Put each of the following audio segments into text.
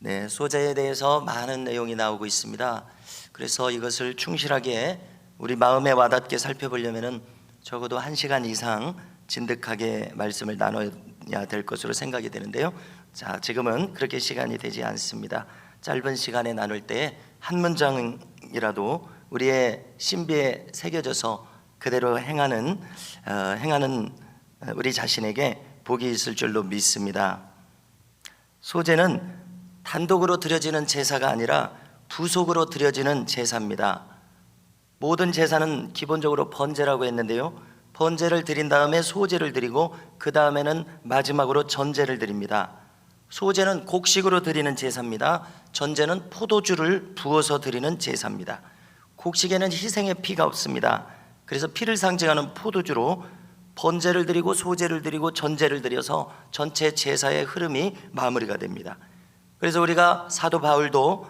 네, 소재에 대해서 많은 내용이 나오고 있습니다. 그래서 이것을 충실하게 우리 마음에 와닿게 살펴보려면은 적어도 1시간 이상 진득하게 말씀을 나눠야 될 것으로 생각이 되는데요. 자, 지금은 그렇게 시간이 되지 않습니다. 짧은 시간에 나눌 때 한 문장이라도 우리의 신비에 새겨져서 그대로 행하는 우리 자신에게 복이 있을 줄로 믿습니다. 소제는 단독으로 드려지는 제사가 아니라 부속으로 드려지는 제사입니다. 모든 제사는 기본적으로 번제라고 했는데요, 번제를 드린 다음에 소제를 드리고 그 다음에는 마지막으로 전제를 드립니다. 소제는 곡식으로 드리는 제사입니다. 전제는 포도주를 부어서 드리는 제사입니다. 곡식에는 희생의 피가 없습니다. 그래서 피를 상징하는 포도주로 번제를 드리고 소제를 드리고 전제를 드려서 전체 제사의 흐름이 마무리가 됩니다. 그래서 우리가 사도 바울도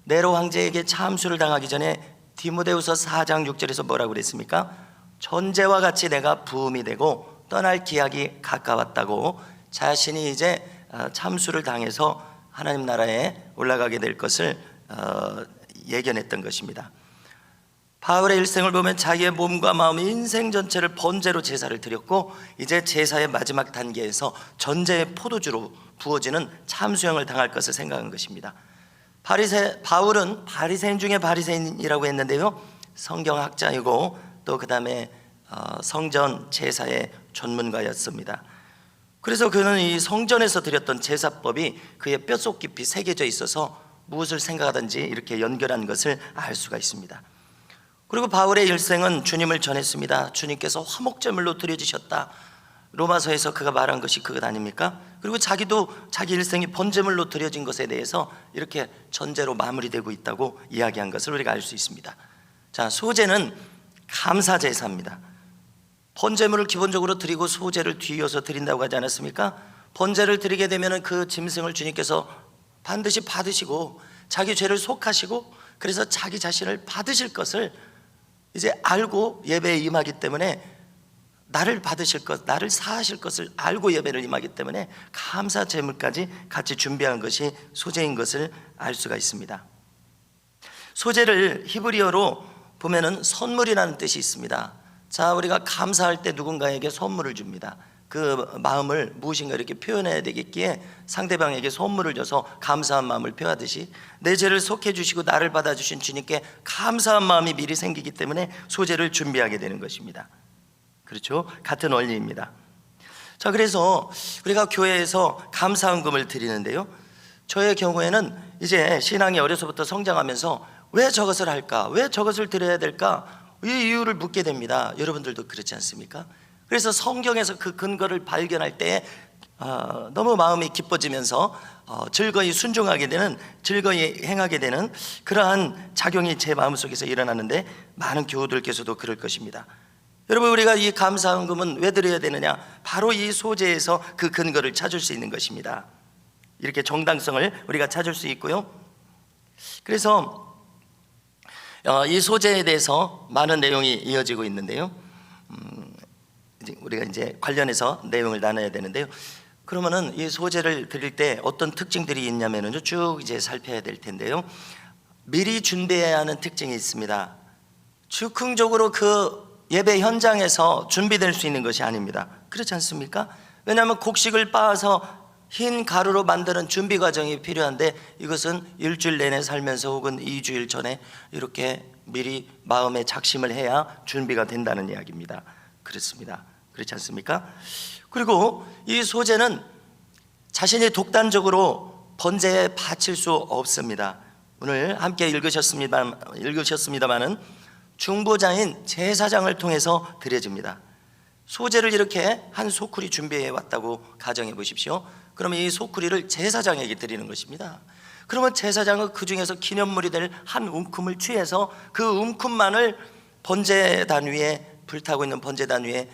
네로 황제에게 참수를 당하기 전에 디모데후서 4장 6절에서 뭐라고 그랬습니까? 전제와 같이 내가 부음이 되고 떠날 기약이 가까웠다고, 자신이 이제 참수를 당해서 하나님 나라에 올라가게 될 것을 예견했던 것입니다. 바울의 일생을 보면 자기의 몸과 마음, 인생 전체를 번제로 제사를 드렸고, 이제 제사의 마지막 단계에서 전제의 포도주로 부어지는 참수형을 당할 것을 생각한 것입니다. 바울은 바리새인 중에 바리새인이라고 했는데요, 성경학자이고 또 그 다음에 성전 제사의 전문가였습니다. 그래서 그는 이 성전에서 드렸던 제사법이 그의 뼛속 깊이 새겨져 있어서 무엇을 생각하든지 이렇게 연결한 것을 알 수가 있습니다. 그리고 바울의 일생은 주님을 전했습니다. 주님께서 화목제물로 드려지셨다, 로마서에서 그가 말한 것이 그것 아닙니까? 그리고 자기도 자기 일생이 번제물로 드려진 것에 대해서 이렇게 전제로 마무리되고 있다고 이야기한 것을 우리가 알 수 있습니다. 자, 소제는 감사제사입니다. 번제물을 기본적으로 드리고 소제를 뒤이어서 드린다고 하지 않았습니까? 번제를 드리게 되면 그 짐승을 주님께서 반드시 받으시고 자기 죄를 속하시고 그래서 자기 자신을 받으실 것을 이제 알고 예배에 임하기 때문에, 나를 받으실 것, 나를 사하실 것을 알고 예배를 임하기 때문에 감사 제물까지 같이 준비한 것이 소제인 것을 알 수가 있습니다. 소제를 히브리어로 보면은 선물이라는 뜻이 있습니다. 자, 우리가 감사할 때 누군가에게 선물을 줍니다. 그 마음을 무엇인가 이렇게 표현해야 되겠기에 상대방에게 선물을 줘서 감사한 마음을 표하듯이 내 죄를 속해 주시고 나를 받아주신 주님께 감사한 마음이 미리 생기기 때문에 소제를 준비하게 되는 것입니다. 그렇죠? 같은 원리입니다. 자, 그래서 우리가 교회에서 감사헌금을 드리는데요, 저의 경우에는 이제 신앙이 어려서부터 성장하면서 왜 저것을 할까? 왜 저것을 드려야 될까? 이 이유를 묻게 됩니다. 여러분들도 그렇지 않습니까? 그래서 성경에서 그 근거를 발견할 때 너무 마음이 기뻐지면서 즐거이 순종하게 되는, 즐거이 행하게 되는 그러한 작용이 제 마음속에서 일어나는데, 많은 교우들께서도 그럴 것입니다. 여러분, 우리가 이 감사헌금은 왜 드려야 되느냐? 바로 이 소제에서 그 근거를 찾을 수 있는 것입니다. 이렇게 정당성을 우리가 찾을 수 있고요. 그래서 이 소제에 대해서 많은 내용이 이어지고 있는데요, 우리가 이제 관련해서 내용을 나눠야 되는데요, 그러면은 이 소제를 드릴 때 어떤 특징들이 있냐면은 쭉 이제 살펴야 될 텐데요, 미리 준비해야 하는 특징이 있습니다. 즉흥적으로 그 예배 현장에서 준비될 수 있는 것이 아닙니다. 그렇지 않습니까? 왜냐하면 곡식을 빻아서 흰 가루로 만드는 준비 과정이 필요한데, 이것은 일주일 내내 살면서 혹은 2주일 전에 이렇게 미리 마음에 작심을 해야 준비가 된다는 이야기입니다. 그렇습니다. 그렇지 않습니까? 그리고 이 소제는 자신이 독단적으로 번제에 바칠 수 없습니다. 오늘 함께 읽으셨습니다마는 중보자인 제사장을 통해서 드려집니다. 소제를 이렇게 한 소쿠리 준비해 왔다고 가정해 보십시오. 그러면 이 소쿠리를 제사장에게 드리는 것입니다. 그러면 제사장은 그 중에서 기념물이 될 한 움큼을 취해서 그 움큼만을 번제단 위에, 불타고 있는 번제단 위에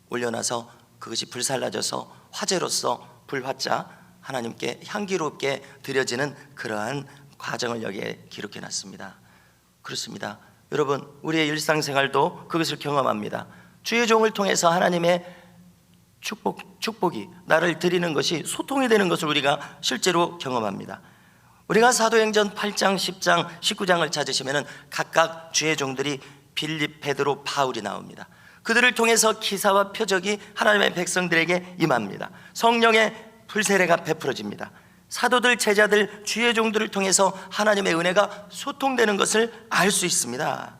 올려놔서 그것이 불살라져서 화제로서 불화자 하나님께 향기롭게 드려지는 그러한 과정을 여기에 기록해 놨습니다. 그렇습니다. 여러분, 우리의 일상생활도 그것을 경험합니다. 주의 종을 통해서 하나님의 축복이 나를 드리는 것이 소통이 되는 것을 우리가 실제로 경험합니다. 우리가 사도행전 8장, 10장, 19장을 찾으시면 각각 주의 종들이 빌립, 베드로, 바울이 나옵니다. 그들을 통해서 기사와 표적이 하나님의 백성들에게 임합니다. 성령의 불세례가 베풀어집니다. 사도들, 제자들, 주의 종들을 통해서 하나님의 은혜가 소통되는 것을 알 수 있습니다.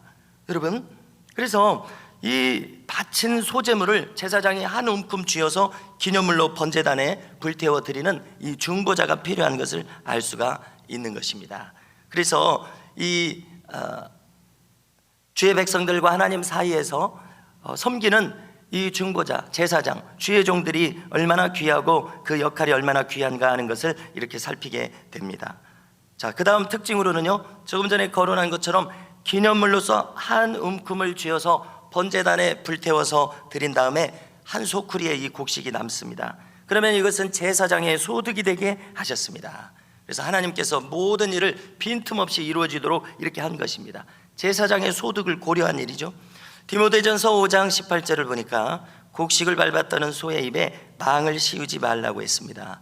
여러분, 그래서 이 바친 소제물을 제사장이 한 움큼 쥐어서 기념물로 번제단에 불태워 드리는 이 중보자가 필요한 것을 알 수가 있는 것입니다. 그래서 이 주의 백성들과 하나님 사이에서 섬기는 이 중보자, 제사장, 주의 종들이 얼마나 귀하고 그 역할이 얼마나 귀한가 하는 것을 이렇게 살피게 됩니다. 자, 그 다음 특징으로는요, 조금 전에 거론한 것처럼 기념물로서 한 움큼을 쥐어서 번제단에 불태워서 드린 다음에 한 소쿠리에 이 곡식이 남습니다. 그러면 이것은 제사장의 소득이 되게 하셨습니다. 그래서 하나님께서 모든 일을 빈틈없이 이루어지도록 이렇게 한 것입니다. 제사장의 소득을 고려한 일이죠. 디모데전서 5장 18절을 보니까 곡식을 밟았다는 소의 입에 망을 씌우지 말라고 했습니다.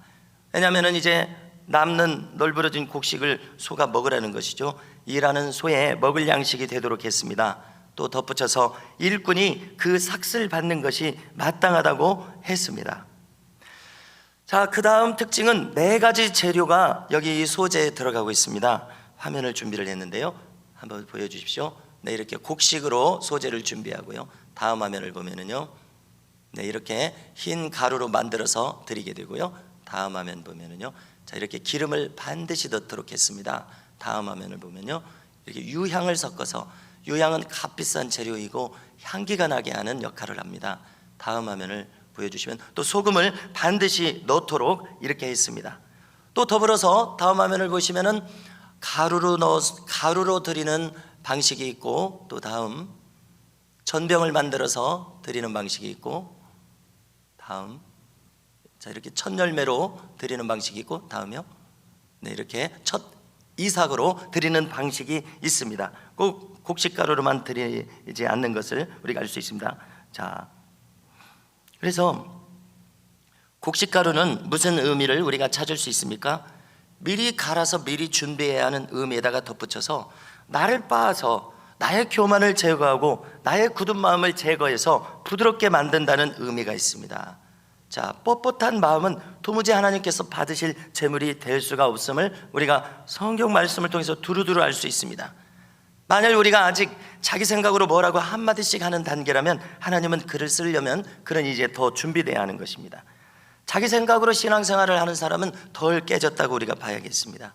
왜냐하면 이제 남는 널브러진 곡식을 소가 먹으라는 것이죠. 일하는 소에 먹을 양식이 되도록 했습니다. 또 덧붙여서 일꾼이 그 삭슬 받는 것이 마땅하다고 했습니다. 자, 그 다음 특징은 4가지 재료가 여기 이 소재에 들어가고 있습니다. 화면을 준비를 했는데요, 한번 보여주십시오. 네, 이렇게 곡식으로 소재를 준비하고요. 다음 화면을 보면은요, 네, 이렇게 흰 가루로 만들어서 드리게 되고요. 다음 화면 보면은요, 자, 이렇게 기름을 반드시 넣도록 했습니다. 다음 화면을 보면요, 이렇게 유향을 섞어서, 유향은 값비싼 재료이고 향기가 나게 하는 역할을 합니다. 다음 화면을 보여주시면 또 소금을 반드시 넣도록 이렇게 했습니다. 또 더불어서 다음 화면을 보시면은 가루로 드리는 방식이 있고, 또 다음 전병을 만들어서 드리는 방식이 있고, 다음 자, 이렇게 첫 열매로 드리는 방식이 있고, 다음이요, 네, 이렇게 첫 이삭으로 드리는 방식이 있습니다. 꼭 곡식가루로만 드리지 않는 것을 우리가 알 수 있습니다. 자, 그래서 곡식가루는 무슨 의미를 우리가 찾을 수 있습니까? 미리 갈아서 미리 준비해야 하는 의미에다가 덧붙여서 나를 빻아서 나의 교만을 제거하고 나의 굳은 마음을 제거해서 부드럽게 만든다는 의미가 있습니다. 자, 뻣뻣한 마음은 도무지 하나님께서 받으실 제물이 될 수가 없음을 우리가 성경 말씀을 통해서 두루두루 알 수 있습니다. 만약 우리가 아직 자기 생각으로 뭐라고 한마디씩 하는 단계라면 하나님은 그를 쓰려면 그는 이제 더 준비되어야 하는 것입니다. 자기 생각으로 신앙생활을 하는 사람은 덜 깨졌다고 우리가 봐야겠습니다.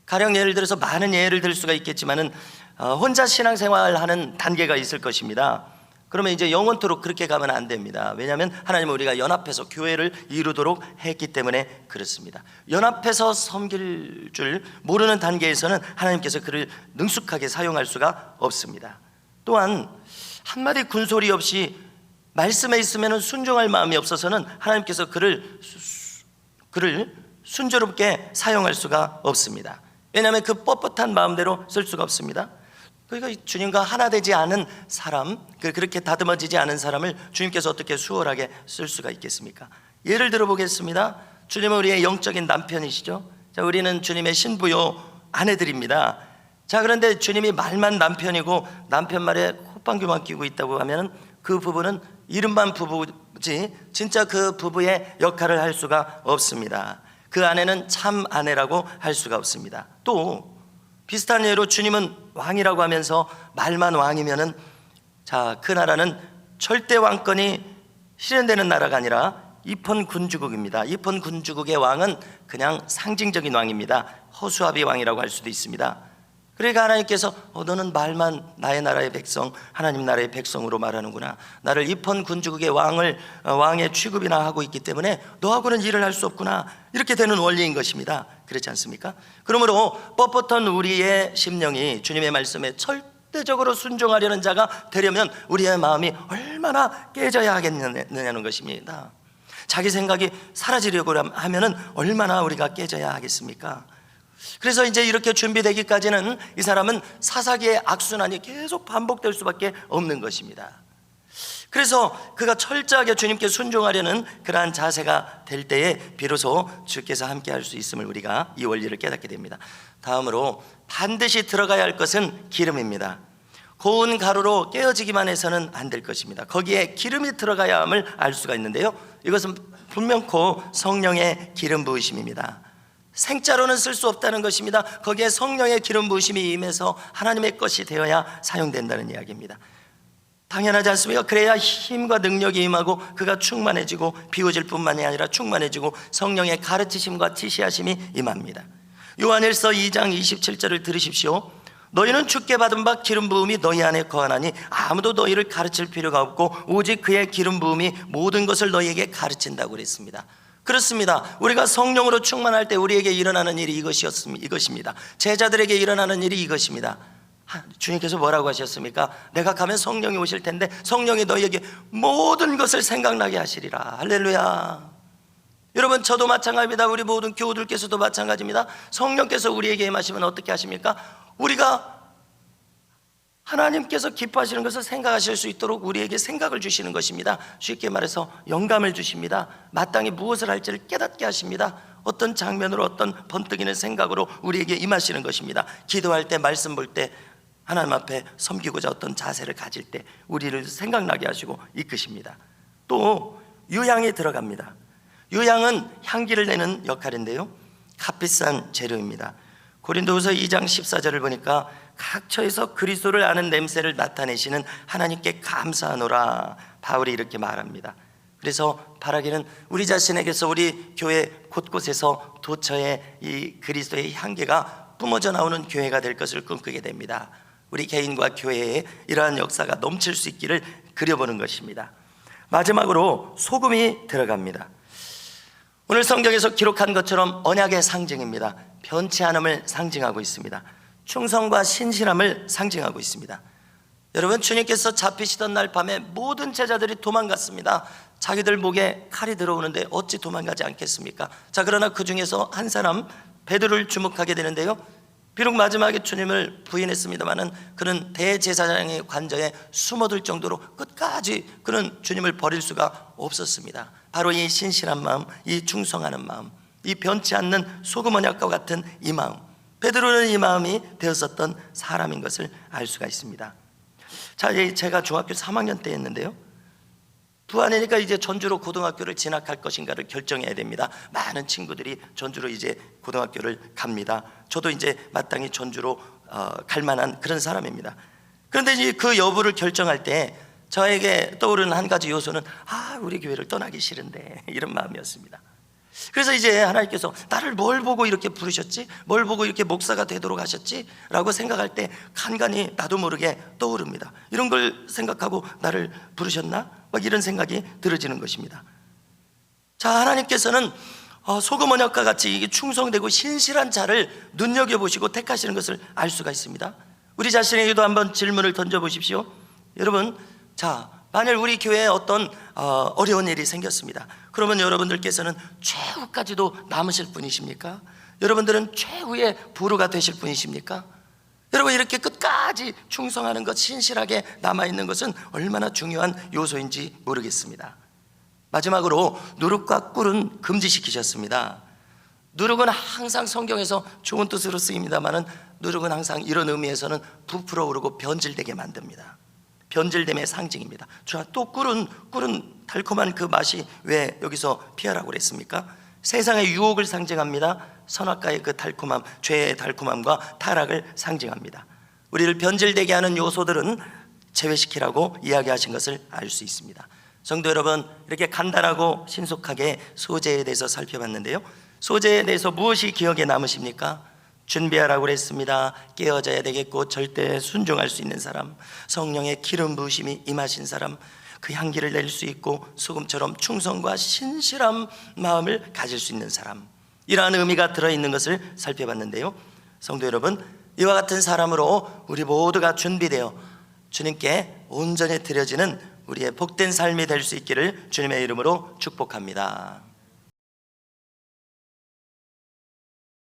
가령 예를 들어서 많은 예를 들 수가 있겠지만은 혼자 신앙생활을 하는 단계가 있을 것입니다. 그러면 이제 영원토록 그렇게 가면 안 됩니다. 왜냐하면 하나님은 우리가 연합해서 교회를 이루도록 했기 때문에 그렇습니다. 연합해서 섬길 줄 모르는 단계에서는 하나님께서 그를 능숙하게 사용할 수가 없습니다. 또한 한마디 군소리 없이 말씀에 있으면 순종할 마음이 없어서는 하나님께서 그를 순조롭게 사용할 수가 없습니다. 왜냐하면 그 뻣뻣한 마음대로 쓸 수가 없습니다. 그러니까 주님과 하나 되지 않은 사람, 그렇게 다듬어지지 않은 사람을 주님께서 어떻게 수월하게 쓸 수가 있겠습니까? 예를 들어 보겠습니다. 주님은 우리의 영적인 남편이시죠. 자, 우리는 주님의 신부요 아내들입니다. 자, 그런데 주님이 말만 남편이고 남편 말에 콧방귀만 끼고 있다고 하면 그 부부는 이름만 부부지 진짜 그 부부의 역할을 할 수가 없습니다. 그 아내는 참 아내라고 할 수가 없습니다. 또 비슷한 예로 주님은 왕이라고 하면서 말만 왕이면은, 자, 그 나라는 절대 왕권이 실현되는 나라가 아니라 입헌 군주국입니다. 입헌 군주국의 왕은 그냥 상징적인 왕입니다. 허수아비 왕이라고 할 수도 있습니다. 그러니까 하나님께서 너는 말만 나의 나라의 백성, 하나님 나라의 백성으로 말하는구나. 나를 입헌 군주국의 왕의 취급이나 하고 있기 때문에 너하고는 일을 할 수 없구나. 이렇게 되는 원리인 것입니다. 그렇지 않습니까? 그러므로 뻣뻣한 우리의 심령이 주님의 말씀에 절대적으로 순종하려는 자가 되려면 우리의 마음이 얼마나 깨져야 하겠느냐는 것입니다. 자기 생각이 사라지려고 하면은 얼마나 우리가 깨져야 하겠습니까? 그래서 이제 이렇게 준비되기까지는 이 사람은 사사기의 악순환이 계속 반복될 수밖에 없는 것입니다. 그래서 그가 철저하게 주님께 순종하려는 그러한 자세가 될 때에 비로소 주께서 함께 할 수 있음을 우리가 이 원리를 깨닫게 됩니다. 다음으로 반드시 들어가야 할 것은 기름입니다. 고운 가루로 깨어지기만 해서는 안 될 것입니다. 거기에 기름이 들어가야 함을 알 수가 있는데요, 이것은 분명코 성령의 기름 부으심입니다. 생자로는 쓸 수 없다는 것입니다. 거기에 성령의 기름 부으심이 임해서 하나님의 것이 되어야 사용된다는 이야기입니다. 당연하지 않습니까? 그래야 힘과 능력이 임하고 그가 충만해지고 비워질 뿐만이 아니라 충만해지고 성령의 가르치심과 지시하심이 임합니다. 요한일서 2장 27절을 들으십시오. 너희는 주께 받은 바 기름 부음이 너희 안에 거하나니 아무도 너희를 가르칠 필요가 없고 오직 그의 기름 부음이 모든 것을 너희에게 가르친다고 그랬습니다. 그렇습니다. 우리가 성령으로 충만할 때 우리에게 일어나는 일이 이것입니다. 제자들에게 일어나는 일이 이것입니다. 주님께서 뭐라고 하셨습니까? 내가 가면 성령이 오실 텐데 성령이 너희에게 모든 것을 생각나게 하시리라. 할렐루야. 여러분, 저도 마찬가지입니다. 우리 모든 교우들께서도 마찬가지입니다. 성령께서 우리에게 임하시면 어떻게 하십니까? 우리가 하나님께서 기뻐하시는 것을 생각하실 수 있도록 우리에게 생각을 주시는 것입니다. 쉽게 말해서 영감을 주십니다. 마땅히 무엇을 할지를 깨닫게 하십니다. 어떤 장면으로, 어떤 번뜩이는 생각으로 우리에게 임하시는 것입니다. 기도할 때, 말씀 볼 때, 하나님 앞에 섬기고자 어떤 자세를 가질 때 우리를 생각나게 하시고 이끄십니다. 또 유향이 들어갑니다. 유향은 향기를 내는 역할인데요, 값비싼 재료입니다. 고린도후서 2장 14절을 보니까 각처에서 그리스도를 아는 냄새를 나타내시는 하나님께 감사하노라, 바울이 이렇게 말합니다. 그래서 바라기는 우리 자신에게서, 우리 교회 곳곳에서 도처에 이 그리스도의 향기가 뿜어져 나오는 교회가 될 것을 꿈꾸게 됩니다. 우리 개인과 교회에 이러한 역사가 넘칠 수 있기를 그려보는 것입니다. 마지막으로 소금이 들어갑니다. 오늘 성경에서 기록한 것처럼 언약의 상징입니다. 변치 않음을 상징하고 있습니다. 충성과 신실함을 상징하고 있습니다. 여러분, 주님께서 잡히시던 날 밤에 모든 제자들이 도망갔습니다. 자기들 목에 칼이 들어오는데 어찌 도망가지 않겠습니까? 자, 그러나 그 중에서 한 사람, 베드로를 주목하게 되는데요, 비록 마지막에 주님을 부인했습니다마는 그는 대제사장의 관저에 숨어들 정도로 끝까지 그는 주님을 버릴 수가 없었습니다. 바로 이 신실한 마음, 이 충성하는 마음, 이 변치 않는 소금 언약과 같은 이 마음, 베드로는 이 마음이 되었었던 사람인 것을 알 수가 있습니다. 자, 제가 중학교 3학년 때였는데요, 부안이니까 이제 전주로 고등학교를 진학할 것인가를 결정해야 됩니다. 많은 친구들이 전주로 이제 고등학교를 갑니다. 저도 이제 마땅히 전주로 갈 만한 그런 사람입니다. 그런데 이제 그 여부를 결정할 때 저에게 떠오르는 한 가지 요소는 우리 교회를 떠나기 싫은데, 이런 마음이었습니다. 그래서 이제 하나님께서 나를 뭘 보고 이렇게 부르셨지? 뭘 보고 이렇게 목사가 되도록 하셨지? 라고 생각할 때 간간히 나도 모르게 떠오릅니다. 이런 걸 생각하고 나를 부르셨나? 막 이런 생각이 들어지는 것입니다. 자, 하나님께서는 소금 언약과 같이 이게 충성되고 신실한 자를 눈여겨보시고 택하시는 것을 알 수가 있습니다. 우리 자신에게도 한번 질문을 던져보십시오. 여러분, 자, 만일 우리 교회에 어떤 어려운 일이 생겼습니다. 그러면 여러분들께서는 최후까지도 남으실 분이십니까? 여러분들은 최후의 부르가 되실 분이십니까? 여러분, 이렇게 끝까지 충성하는 것, 신실하게 남아있는 것은 얼마나 중요한 요소인지 모르겠습니다. 마지막으로 누룩과 꿀은 금지시키셨습니다. 누룩은 항상 성경에서 좋은 뜻으로 쓰입니다마는 누룩은 항상 이런 의미에서는 부풀어 오르고 변질되게 만듭니다. 변질됨의 상징입니다. 또 꿀은 달콤한 그 맛이 왜 여기서 피하라고 그랬습니까? 세상의 유혹을 상징합니다. 선악과의 그 달콤함, 죄의 달콤함과 타락을 상징합니다. 우리를 변질되게 하는 요소들은 제외시키라고 이야기하신 것을 알 수 있습니다. 성도 여러분, 이렇게 간단하고 신속하게 소재에 대해서 살펴봤는데요, 소재에 대해서 무엇이 기억에 남으십니까? 준비하라고 그랬습니다. 깨어져야 되겠고 절대 순종할 수 있는 사람, 성령의 기름 부으심이 임하신 사람, 그 향기를 낼 수 있고 소금처럼 충성과 신실한 마음을 가질 수 있는 사람, 이러한 의미가 들어있는 것을 살펴봤는데요, 성도 여러분, 이와 같은 사람으로 우리 모두가 준비되어 주님께 온전히 드려지는 우리의 복된 삶이 될 수 있기를 주님의 이름으로 축복합니다.